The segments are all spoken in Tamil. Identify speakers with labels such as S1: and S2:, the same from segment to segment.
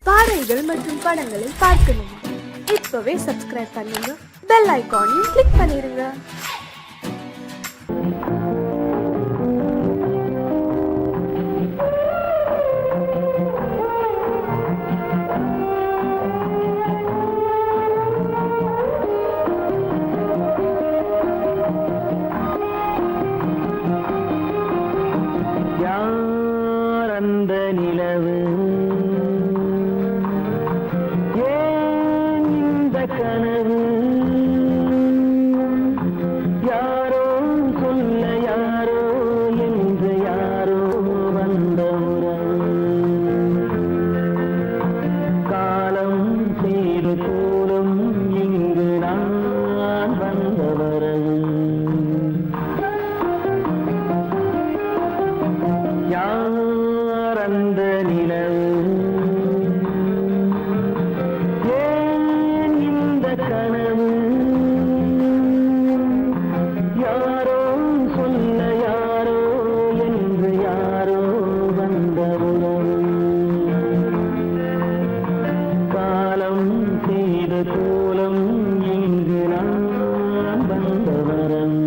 S1: பாடல்கள் மற்றும் படங்களை பார்க்கணுமா? இப்பவே சப்ஸ்கிரைப் பண்ணுங்க, பெல் ஐகானையும் கிளிக் பண்ணிருங்க.
S2: அந்த நிலவு ஏன் இந்த கனவு யாரோ சொல்ல யாரோ என்று யாரோ வந்த உறவு காலம் செய்து கூறும் இங்கு நான் வந்த வரவு அந்த நிலவு ஏன் இந்த கனவு யாரோ சொல்ல யாரோ என்று யாரோ வந்த உறவு காலம் செய்த கோலம் இங்கு நான் வந்த வரவு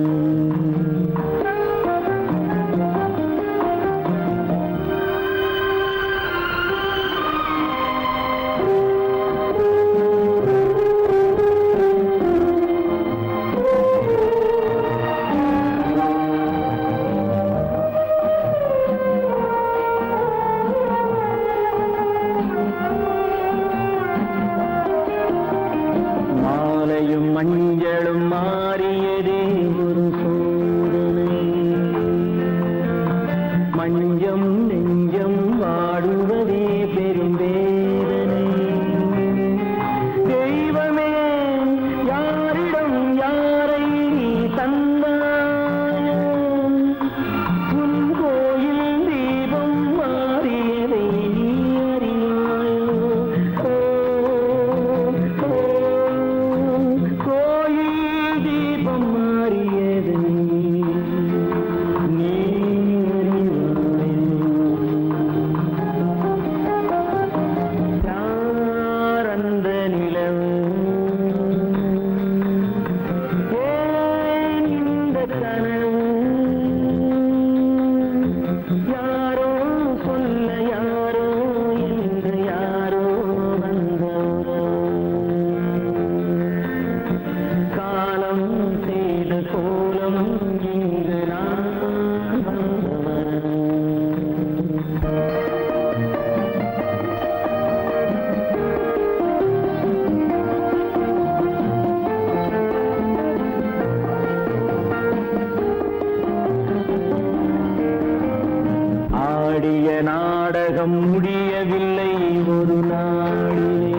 S2: மஞ்சளும் மாறியதே ஒரு சோதனை மஞ்சம் நெஞ்சம் வாடுவதே பெரும் வேதனை தெய்வமே யாரிடம் யாரை நீ தந்தாயோ உன் கோயில் தீபம் மாறியதை நீ அறியாயோ யாரோ சொல்ல யாரோ என்று யாரோ வந்த காலம் செய்த கோலம் இங்கு நான் வந்தவர் ஆடிய நாடகம் முடியவில்லை ஒரு நாளிலே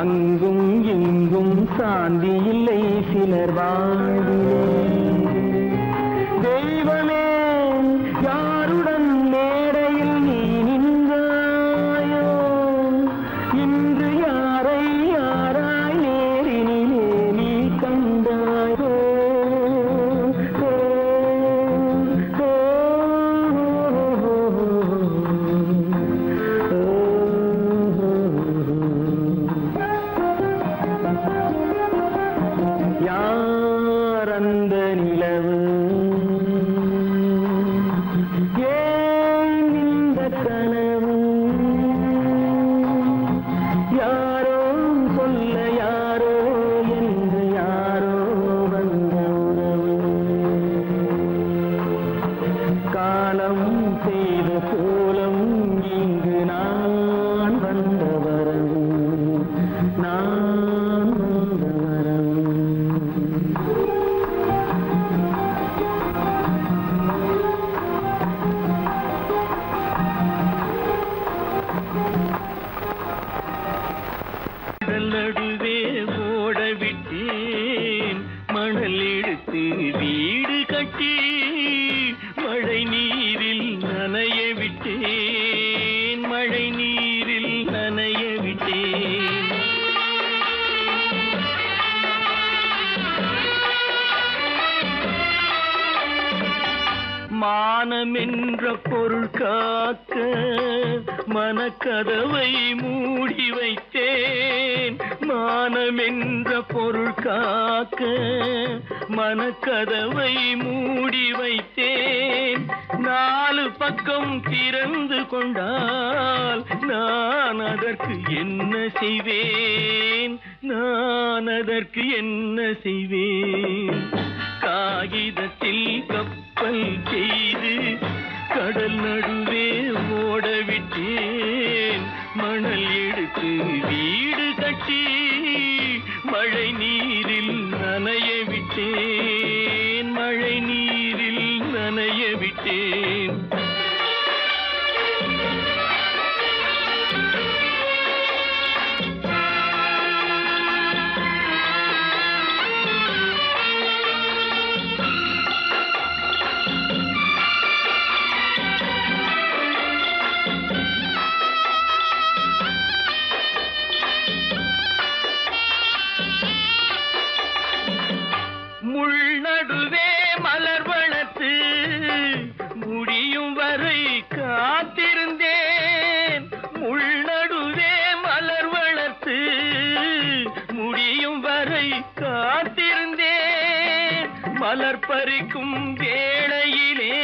S2: அங்கும் இங்கும் சாந்தி இல்லை சிலர் வாழ்விலே தெய்வமே யாருடன் மேடையில் நீ நின்றாயோ இன்று யாரை யாராய் நேரினிலே நீ கண்டாயோ அந்த நிலவு ஏன் இந்த கனவு யாரோ சொல்ல யாரோ என்று யாரோ வந்த உறவு காலம் செய்த கோலம் இங்கு நான் வந்த வரவு நான் வந்த வரவு நடுவே ஓட விட்டேன் மணல் எடுத்து வீடு கட்டி மழை நீரில் நனைய விட்டேன் மழை நீரில் நனைய விட்டேன் மான மானமென்ற பொருள் காக்க மனக்கதவை மூடி வைத்தேன். மானமென்ற பொருள் காக்க மனக்கதவை மூடி வைத்தேன். 4 பக்கம் திறந்து கொண்டால் நான் அதற்கு என்ன செய்வேன்? நான் அதற்கு என்ன செய்வேன்? காகிதத்தில் கப்பல் செய்து கடல் நடுவே ஓடவிட்டேன். மணல் எடுத்து வீடு கட்டி மழை நீரில் நனைய விட்டேன். மழை நீரில் நனைய விட்டேன். முள்நடுவே மலர் வளர்த்து முடியும் வரை காத்திருந்தேன். முள்நடுவே மலர் வளர்த்து முடியும் வரை காத்திருந்தேன். மலர் பறிக்கும் வேளையிலே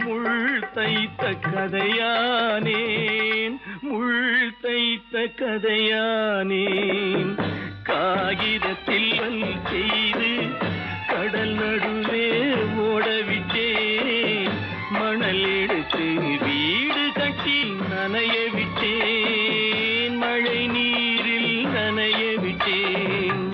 S2: முள் தைத்த கதையானேன். முள் தைத்த கதையானேன். காகிதத்தில் செய்து கடல் நடுவே ஓடவிட்டேன். மணல் எடுத்து வீடு கட்டி நனைய விட்டேன். மழை நீரில் நனைய விட்டேன்.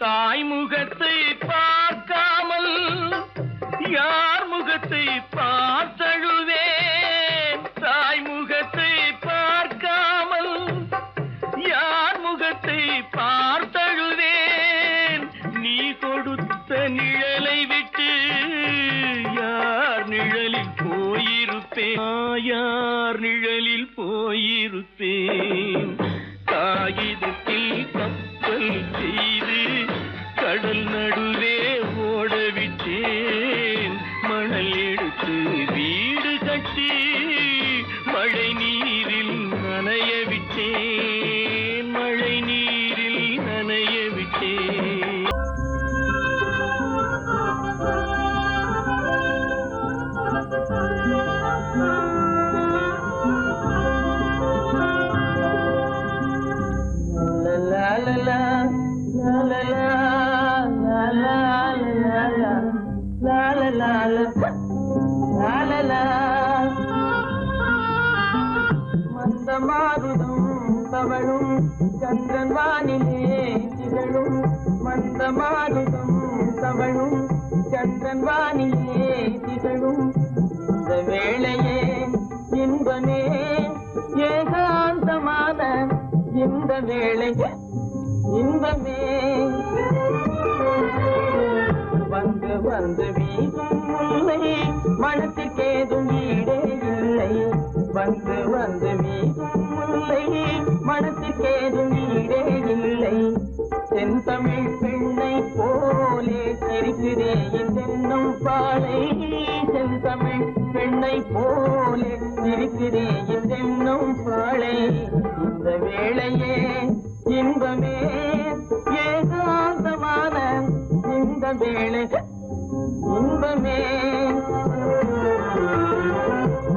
S2: தாய் முகத்தை பார்க்காமல் யார் முகத்தை பார்த்தழுவேன். தாய் முகத்தை பார்க்காமல் யார் முகத்தை பார்த்தழுவேன். நீ கொடுத்த நிழலை விட்டு யார் நிழலில் போயிருப்பேன். யார் நிழலில் போயிருப்பேன். காகிதத்தில் கப்பல் செய்து கடல் நடுவே ஓடவிட்டேன். மணல் எடுத்து வீடு கட்டி மழை நீரில் நனைய விட்டேன். மழை நீரில் நனைய விட்டேன்.
S3: மந்தமாருதம் தவழும் சந்திரன் வானிலே திகழும். மந்தமாருதம் தவழும் சந்திரன் வானிலே திகழும். இந்த வேளையே இன்பமே ஏகாந்தமான இந்த வேளை இன்பமே. வந்து வந்து வீசும் முல்லை மனத்துக்கேதும் ஈடே இல்லை. வந்து வந்து வீசும் முல்லை மனத்துக்கேதும் ஈடே இல்லை. தென்தமிழ் பெண்ணை போலே சிரிக்கிறே தென்னும் பாலை. தென்தமிழ் பெண்ணை போலே சிரிக்கிறே தென்னும் பாலை. இந்த வேளையே இன்பமே ஏகாந்தமான இந்த வேளை இன்பமே.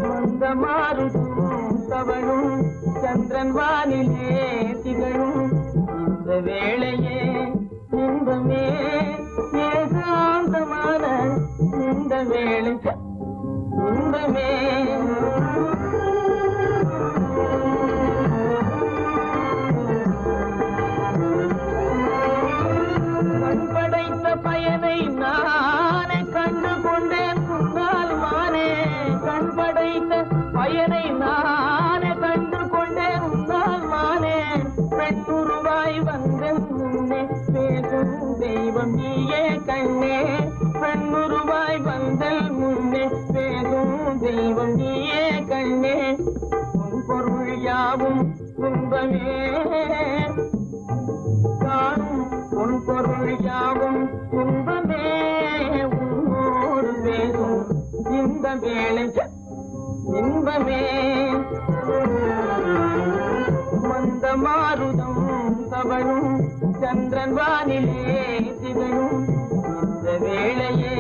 S3: மந்தமாருதம் தவழும் சந்திரன் வானிலே திகழும். இந்த வேளையே இன்பமே ஏகாந்தமான இந்த வேளை இன்பமே. கண்படைத்த பயனை நானே கண்டு கொண்டேன் முன்னால் மானே. கண்படைத்த பயனை நானே கண்டு கொண்டேன் முன்னால் மானே. பெண்ணுருவாய் கண்ணே பெண்ணுருவாய் வந்தல் முன்னே பேசும் தெய்வம் நீயே கண்ணே உன் பொருள் யாவும் துன்பமே காணும் உன் பொருள் யாவும் துன்பமே உன்னோடு பேசும் இந்த வேளை இன்பமே மந்த மாருதம் தவழும் சந்திரன் வானிலே திகழும் இந்த வேளையே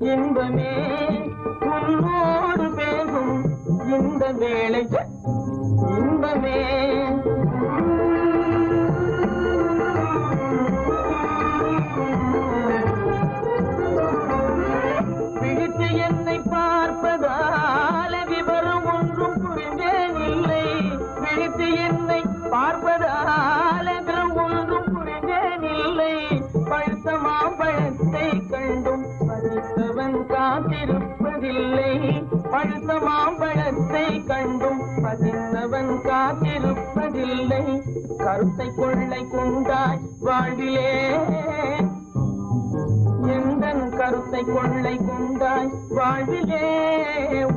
S3: இன்பமே உன்னோடு பேசும் இந்த வேளை இன்பமே பிடித்து என்னை பார்ப்பதால விவரம் ஒன்றும் புரிந்தேன் இல்லை பிடித்து என்னை பார்ப்பதால விவரம் ஒன்றும் புரிந்தேன் இல்லை பழுத்த மாம்பழத்தை கண்டும் பதித்தவன் காத்திருப்பதில்லை பழுத்த மாம்பழத்தை கண்டும் பதித்தவன் காத்திருப்பதில்லை கருத்தை கொள்ளை கொண்டாய் வாழ்விலே எந்தன் கருத்தை கொள்ளை கொண்டாய் வாழ்விலே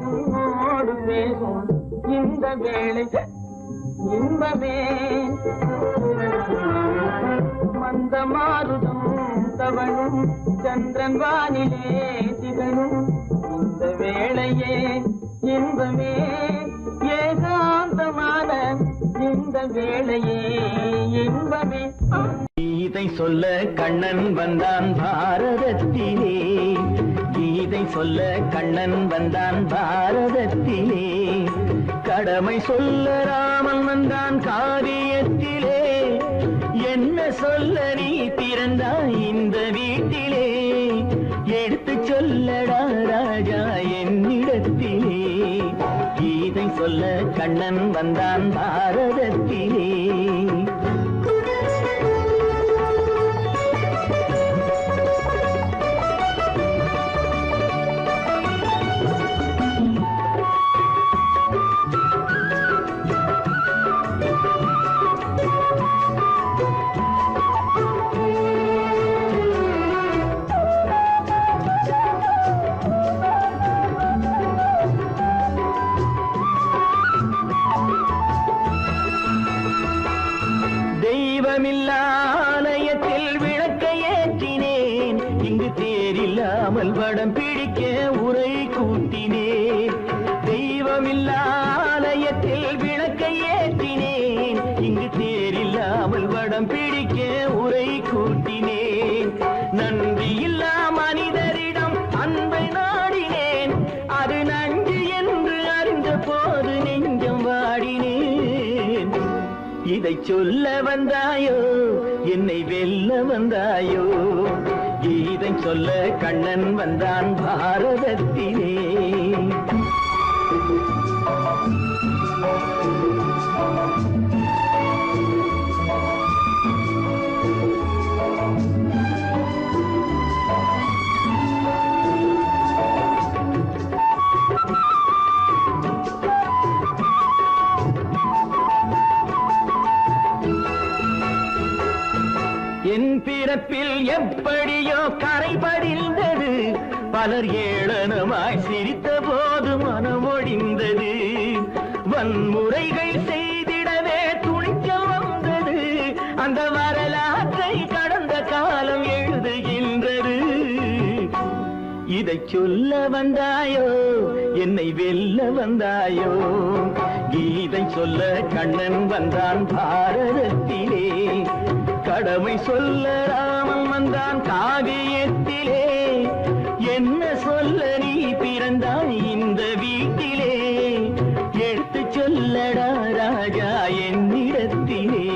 S3: உன்னோடு பேசும் இந்த வேளை இன்பமே மந்த மாருதம் தவழும் சந்திரன் வானிலே திகழும் இந்த வேளையே இன்பமே ஏகாந்தமான இந்த வேளையே இன்பமே
S2: கீதை சொல்ல கண்ணன் வந்தான் பாரதத்திலே கீதை சொல்ல கண்ணன் வந்தான் பாரதத்திலே கடமை சொல்ல ராமன் வந்தான் காரியத்திலே என்ன சொல்ல நீ பிறந்தாய் இந்த வீட்டிலே எடுத்து சொல்லடா ராஜா என்னிடத்திலே கீதை சொல்ல கண்ணன் வந்தான் பாரதத்திலே ஆலயத்தில் விளக்கை ஏற்றினேன் இங்கு தேரில்லாமல் வடம் பிடிக்க உரை கூட்டினேன் தெய்வமில்லா ஆலயத்தில் விளக்கை ஏற்றினேன் இங்கு தேரில்லாமல் வடம் பிடிக்க உரை கூட்டினேன் நன்றி இல்லா மனிதரிடம் அன்பை நாடினேன் அது நன்றி என்று அறிந்த போது நெஞ்சம் வாடினேன் இதை சொல்ல வந்தாயோ என்னை வெல்ல வந்தாயோ இதை சொல்ல கண்ணன் வந்தான் பாரதத்திலே என் பிறப்பில் எப்படியோ கரை படிந்தது பலர் ஏளனமாய் சிரித்த போது மனமொழிந்தது வன்முறைகள் செய்திடவே துணிச்சல் வந்தது அந்த வரலாற்றை கடந்த காலம் எழுதுகின்றது இதை சொல்ல வந்தாயோ என்னை வெல்ல வந்தாயோ கீதை சொல்ல கண்ணன் வந்தான் பாரதத்திலே கடமை சொல்ல ராமன் வந்தான் காவியத்திலே என்ன சொல்ல நீ பிறந்தாய் இந்த வீட்டிலே எடுத்து சொல்லடா ராஜா என்னிடத்திலே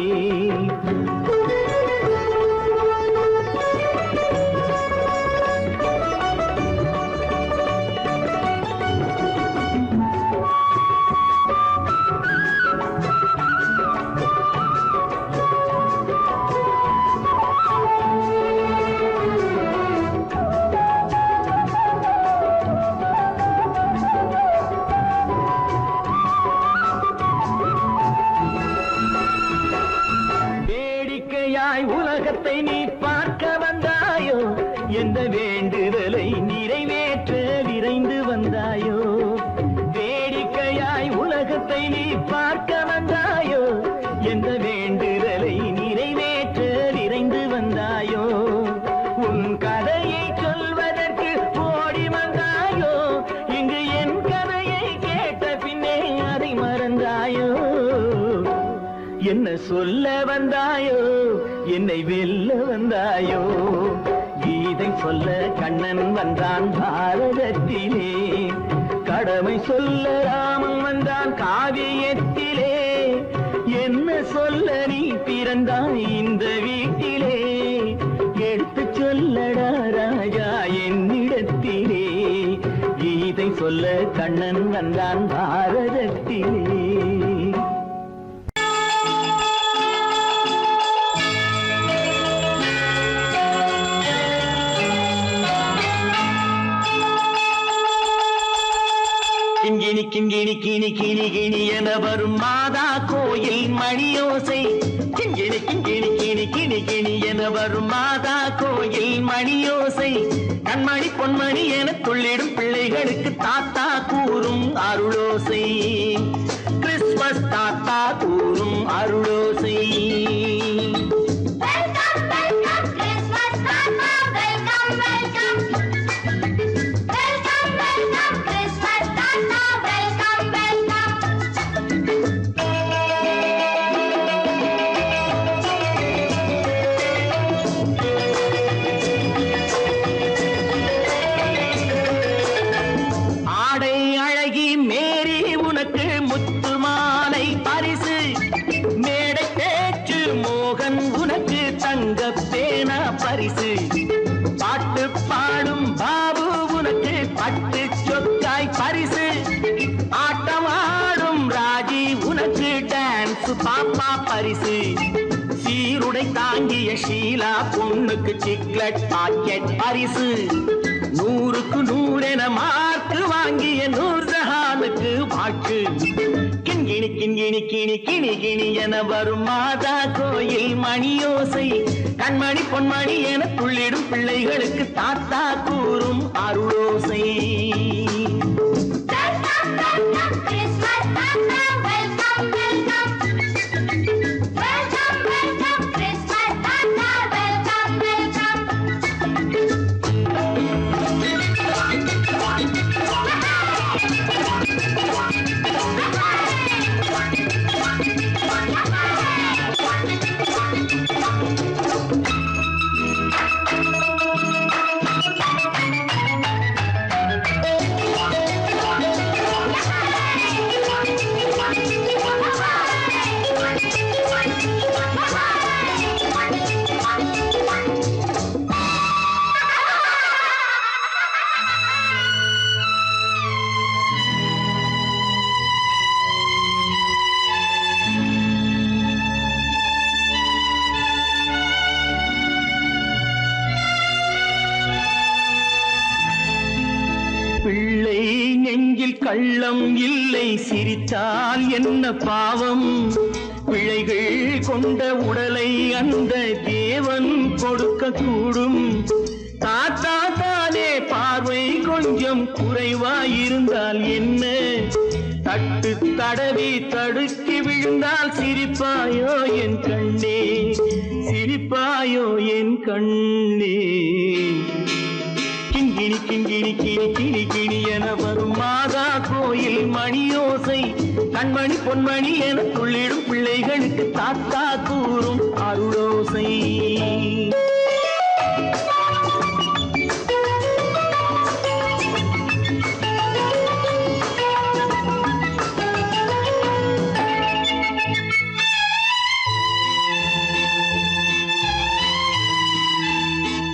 S2: எந்த வேண்டுதலை நிறைவேற்ற விரைந்து வந்தாயோ வேடிக்கையாய் உலகத்தை நீ பார்க்க வந்தாயோ எந்த வேண்டுதலை நிறைவேற்ற விரைந்து வந்தாயோ உன் கதையை சொல்வதற்கு ஓடி வந்தாயோ இங்கு என் கதையை கேட்ட பின்னே அதை மறந்தாயோ என்ன சொல்ல வந்தாயோ என்னை வெல்ல வந்தாயோ கீதை சொல்ல கண்ணன் வந்தான் பாரதத்திலே கடமை சொல்ல ராமன் வந்தான் காவியத்திலே என்ன சொல்ல நீ பிறந்தாய் இந்த வீட்டிலே எடுத்து சொல்லடா ராஜா என்னிடத்திலே கீதை சொல்ல கண்ணன் வந்தான் பாரதத்திலே கிண்கிணி கிண்கிணி கிணி கிணி கிணி என வரும் மாதா கோயில் மணியோசை கிண்கிணி கிண்கிணி கிணி கிணி கிணி என வரும் மாதா கோயில் மணியோசை கண்மணி பொன்மணி என துள்ளிடும் பிள்ளைகளுக்கு தாத்தா கூறும் அருளோசை கிறிஸ்துமஸ் தாத்தா கூறும் அருளோசை பரிசு பாட்டு பாடும் பாபு உனக்கு பட்டு சொக்காய் பரிசு ஆட்டமாடும் ராஜி உனக்கு டான்ஸ் பாப்பா பரிசு சீருடை தாங்கிய ஷீலா பொண்ணுக்கு சிக்லெட் பாக்கெட் பரிசு 100க்கு 100 என மார்க்கு வாங்கிய நூர்ஜஹானுக்கு வாக்கு கிண்கிணி கிண்கிணி கிணி கிணி கிணி என வரும் மாதா கோயில் மணியோசை கண்மணி பொன்மணி என துள்ளிடும் பிள்ளைகளுக்கு தாத்தா கூறும் அருளோசை பிள்ளை நெஞ்சில் கள்ளம் இல்லை சிரித்தால் என்ன பாவம் பிழைகள் கொண்ட உடலை அந்த தேவன் கொடுக்க கூடும் தாத்தா தானே பார்வை கொஞ்சம் குறைவாயிருந்தால் என்ன தட்டு தடவி தடுக்கி விழுந்தால் சிரிப்பாயோ என் கண்ணே சிரிப்பாயோ என் கண்ணே கிண்கிணி கிண்கிணி கிணி கிணி கிணி என வரும் மாதா கோயில் மணியோசை கண்மணி பொன்மணி என துள்ளிடும் பிள்ளைகளுக்கு தாத்தா கூறும் அருளோசை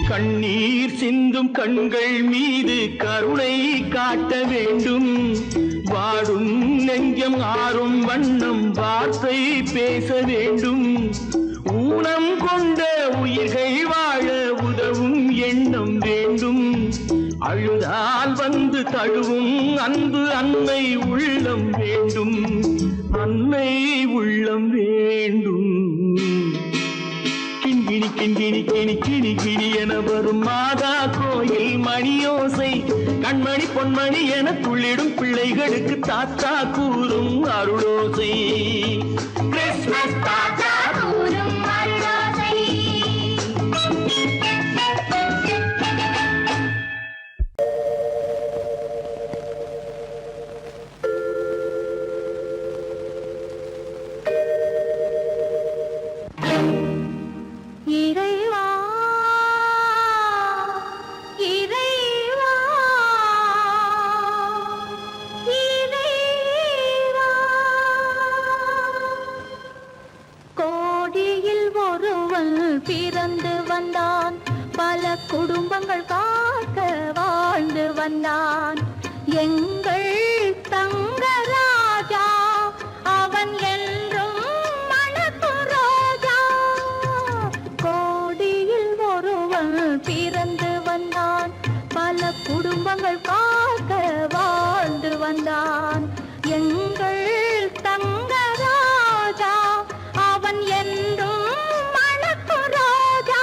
S2: கண்ணீர் சிந்தும் கண்கள் மீது கருணை காட்ட வேண்டும் வாடும் நெஞ்சம் ஆறும் வண்ணம் வார்த்தை பேச வேண்டும் ஊனம் கொண்ட உயிர்கள் வாழ உதவும் எண்ணம் வேண்டும் அழுதால் வந்து தழுவும் அன்பு அன்னை உள்ளம் வேண்டும் அன்னை உள்ளம் வேண்டும் கிண்கிணி கிண்கிணி கிணி கிணி கிணி கிணி என வரும் மாதா கோயில் மணியோசை கண்மணி பொன்மணி என துள்ளிடும் பிள்ளைகளுக்கு தாத்தா கூறும் அருளோசை கிறிஸ்துமஸ் தாத்தா கூறும் அருளோசை.
S1: இறைவா இறைவா இறைவா கோடியில் ஒருவன் பிறந்து வந்தான் பல குடும்பங்கள் காக்க வாழ்ந்து வந்தான் எங்கள் தங்கராஜா அவன் என்றும் மணக்கும் ரோஜா கோடியில் ஒருவன் பிறந்து வந்தான் பல குடும்பங்கள் காக்க வாழ்ந்து வந்தான் எங்கள் தங்கராஜா அவன் என்றும் மணக்கும் ரோஜா.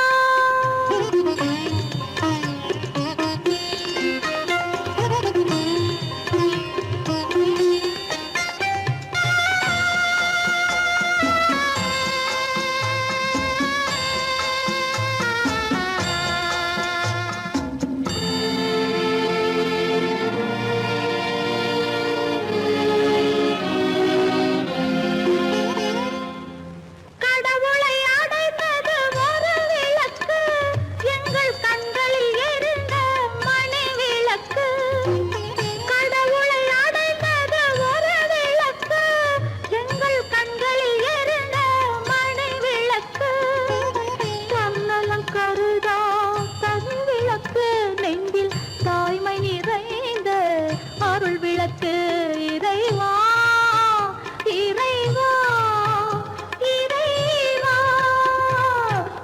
S1: கடவுளை அடைந்தது ஒரு விளக்கு எங்கள் கண்களில் எரிந்த மணி விளக்கு கடவுளை அடைந்தது ஒரு விளக்கு எங்கள் கண்களில் எரிந்த மணி விளக்கு தன்னலம் கருதா தன் விளக்கு நெஞ்சில் தாய்மை நிறைந்த அருள் விளக்கு இறைவா இறைவா இறைவா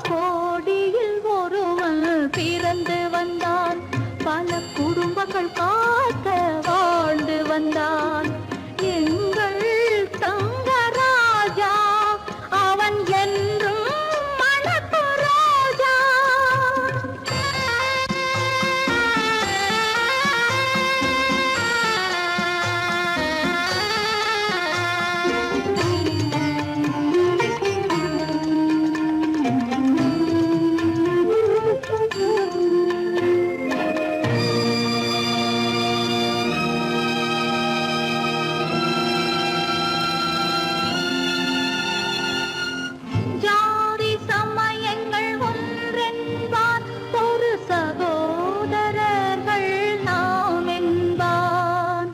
S1: கோடியில் ஒருவன் பிறந்து வந்தான் பல குடும்பங்கள் காக்க வாழ்ந்து வந்தான் எங்கள் தங்கராஜா அவன் என்றும் மணக்கும் ரோஜா. ஜாதி சமயங்கள் ஒன்றென்பார் ஒரு சகோதரர்கள் நாம் என்பான்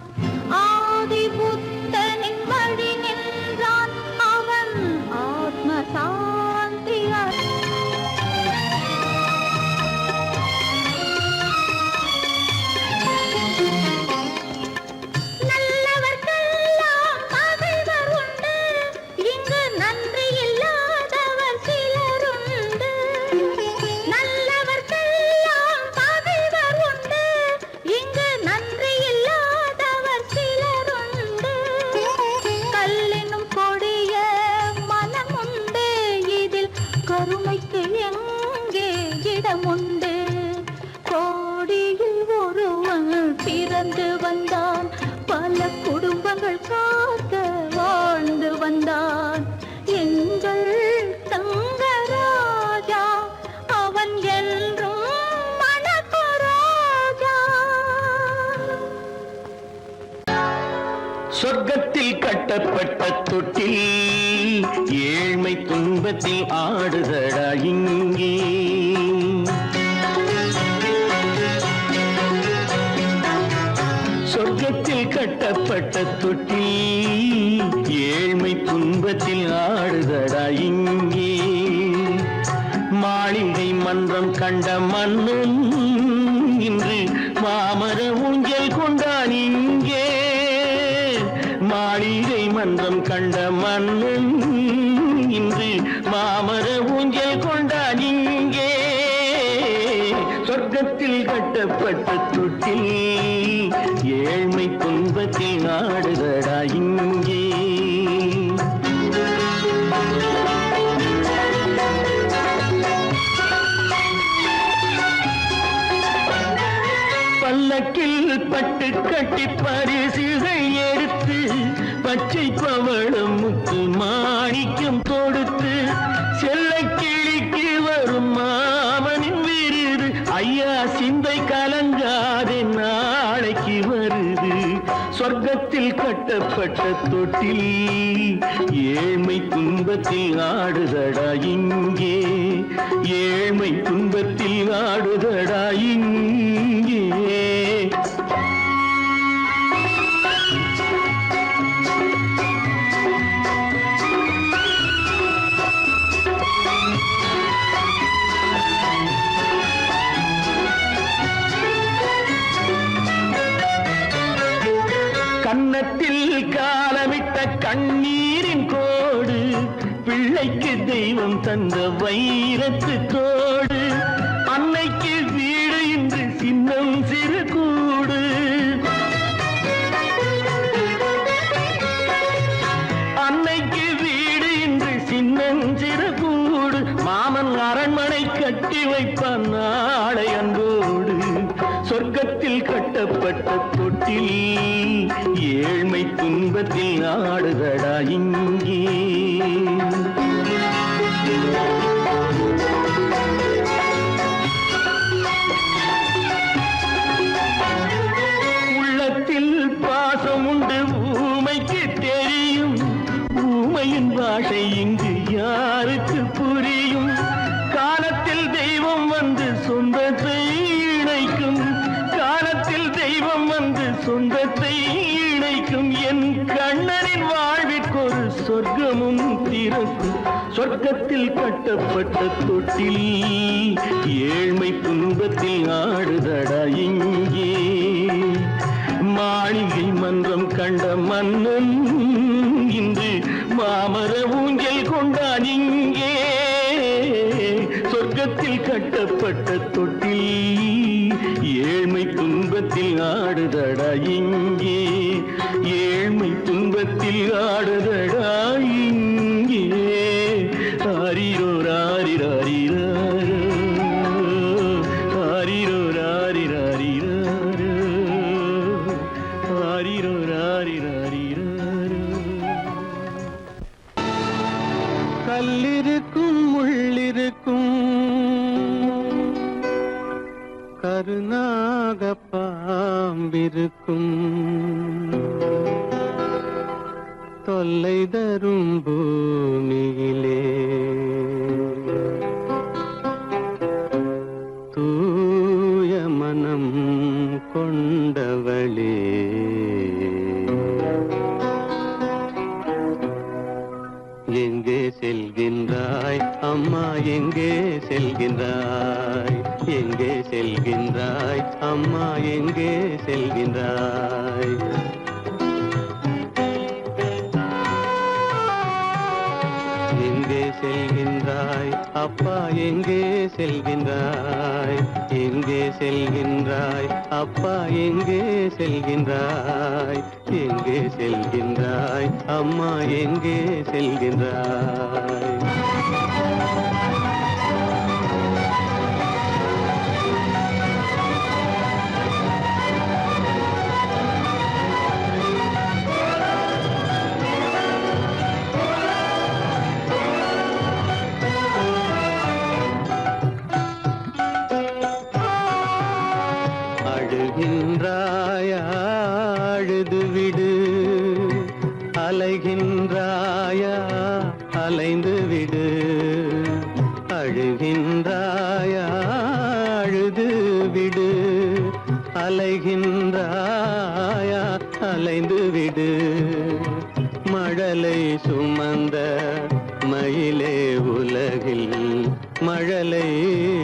S1: ஆதி புத்தனின் வழி நின்றான் அவன் ஆத்ம சாந்தி நல்லவர்க்கெல்லாம் பகைவர் உண்டு இங்கு நன்றி இல்லாதவர் சிலருண்டு நல்லவர்க்கெல்லாம் பகைவர் உண்டு இங்கு நன்றி இல்லாதவர் சிலருண்டு கல்லினும் கொடிய மனம் உண்டு இதில் கருணைக்கு எங்கே இடம் உண்டு கோடியில் ஒருவன் பிறந்து வந்தான் பல குடும்பங்கள் காக்க வாழ்ந்து வந்தான் எங்கள் தங்கராஜா அவன் என்றும் மணக்கும் ரோஜா.
S2: சொர்க்கத்தில் கட்டப்பட்ட தொட்டில் ஏழ்மை துன்பத்தில் ஆடுதடா இங்கே சொர்க்கத்தில் கட்டப்பட்ட தொட்டில் ஏழ்மை துன்பத்தில் ஆடுதடா இங்கே மாளிகை மன்றம் கண்ட மன்னன் இன்று மாமர ஊஞ்சல் கொண்டான் இங்கே மாளிகை மன்றம் கண்ட மன்னன் இன்று மாமர ஊஞ்சல் கொண்டான் இங்கே சொர்க்கத்தில் கட்டப்பட்ட தொட்டில் ஏழ்மை துன்பத்தில் நாடுதடா இங்கே பல்லக்கில் பட்டு கட்டி பரிசுகள் எடுத்து பச்சை பவளம் முத்து மாணிக்கம் கொடுத்து செல்ல கிளிக்கு வரும் மாமனின் விருது ஐயா சிந்தை கலங்காதே நாளைக்கு வருது சொர்க்கத்தில் கட்டப்பட்ட தொட்டில் ஏழ்மை துன்பத்தில் ஆடுதடா இங்கே ஏழ்மை துன்பத்தில் ஆடுதடா இங்கே கன்னத்தில் காலமிட்ட கண்ணீரின் கோடு பிள்ளைக்கு தெய்வம் தந்த வைரத்து தோடு அன்னைக்கு வீடு இன்று சின்னம் சிறு கூடு அன்னைக்கு வீடு இன்று சின்னம் சிறு கூடு மாமன் அரண்மனை கட்டி வைப்பான் நாளை அன்போடு சொர்க்கத்தில் கட்டப்பட்ட தொட்டில் ஏழ்மை துன்பத்தில் ஆடுதடா இங்கே உள்ளத்தில் பாசம் உண்டு ஊமைக்கு தெரியும் ஊமையின் பாஷை இங்கு யாருக்கு புரியும் காலத்தில் தெய்வம் வந்து சொந்தத்தை இணைக்கும் காலத்தில் தெய்வம் வந்து சொந்தத்தை இணைக்கும் என் கண்ணனின் வாழ்விற்கொரு சொர்க்கமும் திறக்கும் சொர்க்கத்தில் கட்டப்பட்ட தொட்டில் ஏழ்மை துன்பத்தில் ஆடுதடா இங்கே மாளிகை மன்றம் கண்ட மன்னன் இன்று மாமர ஊஞ்சல் கொண்டான் இங்கே சொர்க்கத்தில் கட்டப்பட்ட தொட்டில் ஏழ்மை துன்பத்தில் ஆடுதடா இங்கே ஏழ்மை துன்பத்தில் ஆடுதடா இங்கே ஆரிரோ ராரிராரிரோ ஆரிரோ ராரிராரிரோ ஆரிரோ ராரிராரிரோ
S3: கல்லிருக்கும் முள்ளிருக்கும் கருநாக பாம்பிருக்கும் தொல்லை தரும் பூமியிலே தூய மனம் கொண்டவளே எங்கே செல்கின்றாய் அம்மா எங்கே செல்கின்றாய் எங்கே செல்கின்றாய் அம்மா எங்கே செல்கின்றாய் எங்கே செல்கின்றாய் அப்பா எங்கே செல்கின்றாய் எங்கே செல்கின்றாய் அப்பா எங்கே செல்கின்றாய் எங்கே செல்கின்றாய் அம்மா எங்கே செல்கின்றாய் அழுகின்றாயா அழுது விடு அலைகின்றாயா அலைந்து விடு அழுகின்றாயா அழுது விடு அலைகின்றாயா அலைந்து விடு மழலை சுமந்த மயிலே உலகில் மழலை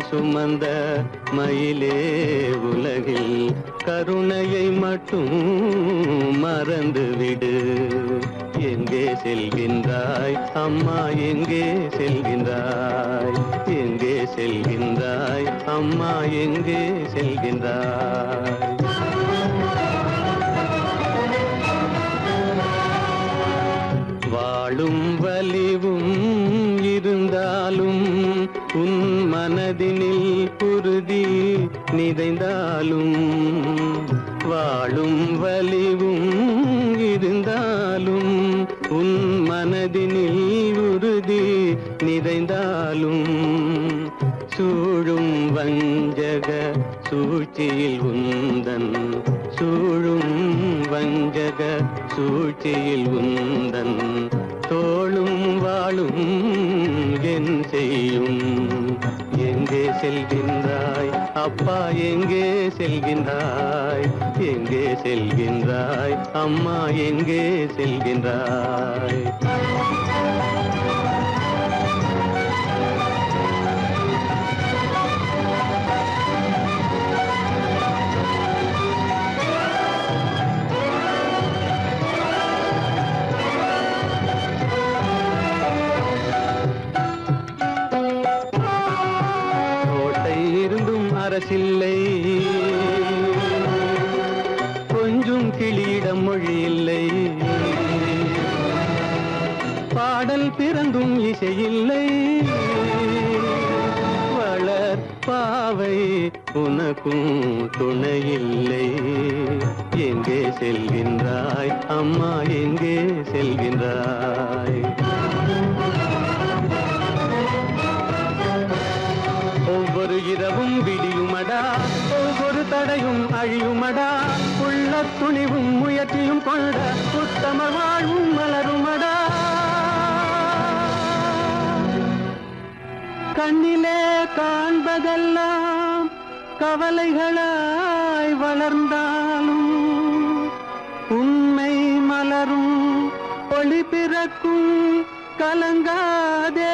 S3: சுமந்த மயிலே உலகில் கருணையை மட்டும் மறந்துவிடு எங்கே செல்கின்றாய் அம்மா எங்கே செல்கின்றாய் எங்கே செல்கின்றாய் அம்மா எங்கே செல்கின்றாய் வாழும் வலிவும் இருந்தாலும் உன் மனதினில் குருதி நிதைந்தாலும் வாழும் வலிவும் இருந்தாலும் உன் மனதினில் உறுதி நிறைந்தாலும் சூழும் வஞ்சக சூழ்ச்சியில் உந்தன் சூழும் வஞ்சக சூழ்ச்சியில் உந்தன் தோளும் வாழும் என் செய்யும் எங்கே செல்கின்றாய் அப்பா எங்கே செல்கின்றாய் எங்கே செல்கின்றாய் அம்மா எங்கே செல்கின்றாய் அரசில்லை கொஞ்சம் கிளியிடம் மொழி இல்லை பாடல் பிறந்தும் இசையில்லை வளர் பாவை உனக்கும் துணையில்லை எங்கே செல்கின்றாய் அம்மா எங்கே செல்கின்றாய் ஒவ்வொரு இரவும் விடியுமடா ஒவ்வொரு தடையும் அழியுமடா உள்ள துணிவும் முயற்சியும் கொண்ட உத்தம வாழ்வும் மலருமடா கண்ணிலே காண்பதெல்லாம் கவலைகளாய் வளர்ந்தாலும் உண்மை மலரும் ஒளி பிறக்கும் கலங்காதே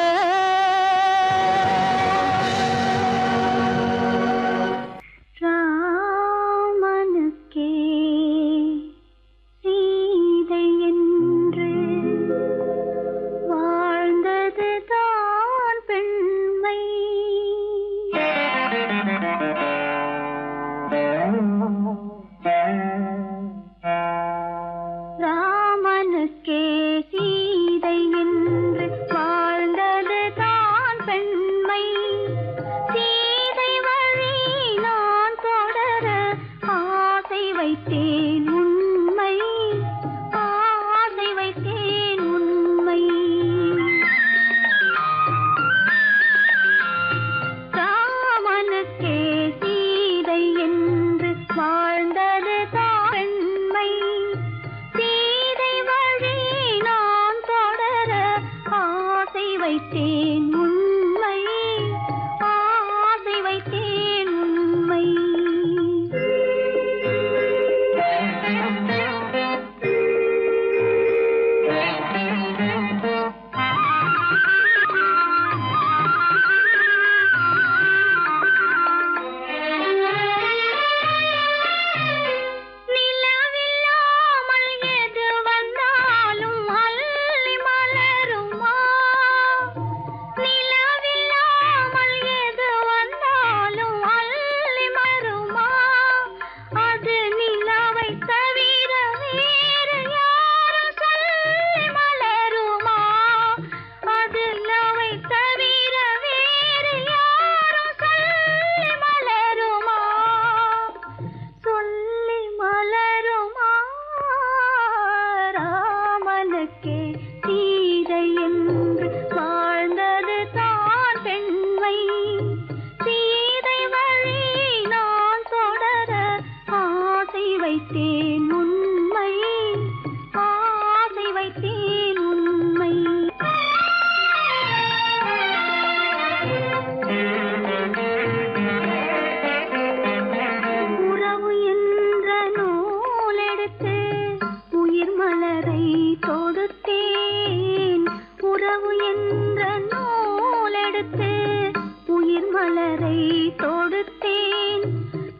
S4: மலரை தொடுத்தேன்,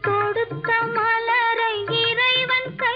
S4: தொடுத்த மலரை இறைவன் கை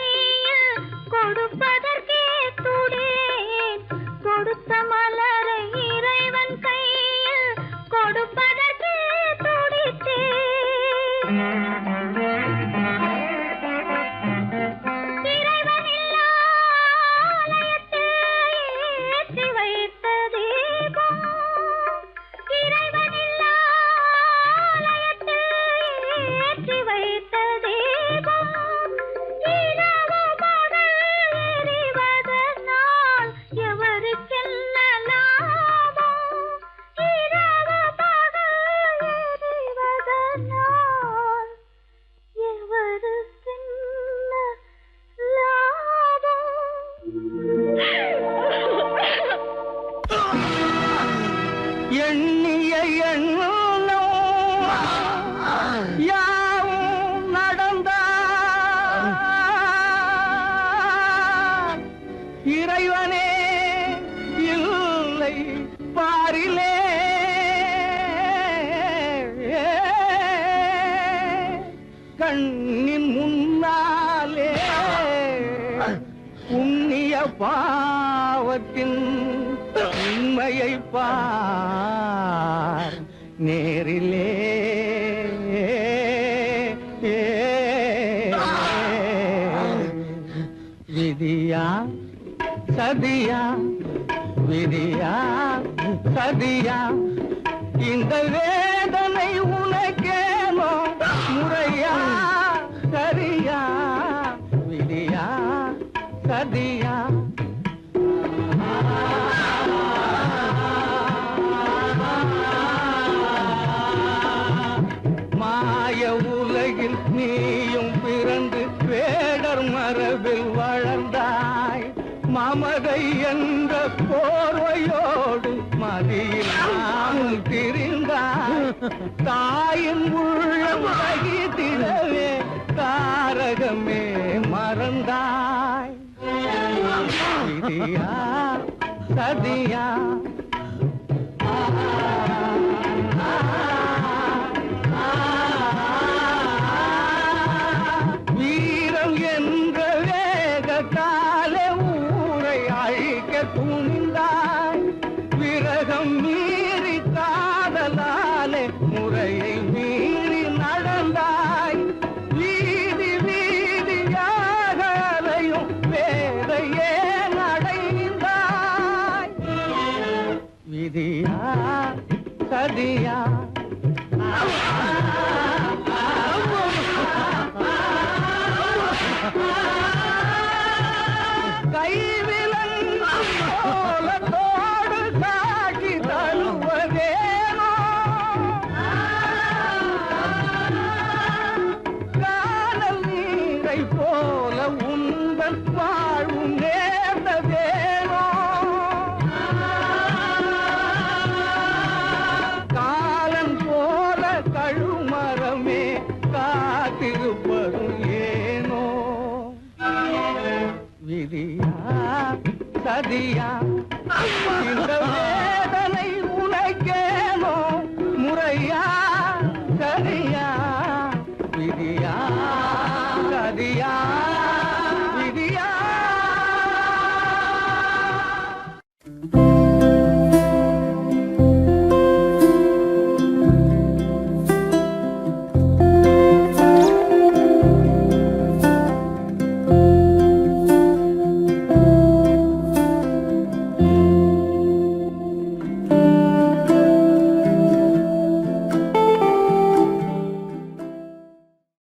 S3: கண்ணின் முன்னாலே புண்ணிய பாவத்தின் உண்மையை பார் நேரிலே. விதியா சதியா, விதியா சதியா, இந்த வேதனை உனக்கேனோ முறையா சரியா, விதியா சதியா. மாய உலகில் நீயும் பிறந்து வேடர் மரபில் வளர்ந்தாய். மமதை என்ற போர்வையோடு மதியில்லாமல் திரிந்தாய். தாயின் உள்ளம் வகித்திடவே தாரகமே மறந்தாய். விதியா சதியா, வீரம் என்ற வேக காலே ஊரை அழிக்க துணிந்தாய். விரகம் மீறி காதலாலே முறையை மீறி நடந்தாய். வீதி வீதியாக அலையும் வேதையே நடைந்தாய். விதியா சதியா, கைவிலன் கோலத்தோடு காட்சி தருவதேனோ. காணல் நீரை போல உந்தன் வாழ்வும் நேர்ந்ததேனோ. காலன் போல கழுமரமே காத்திருப்பதும் ஏனோ. விதியா சதியா, இந்த வேதனை உனக்கேனோ முறையா சரியா, விதியா சதியா, விதியா.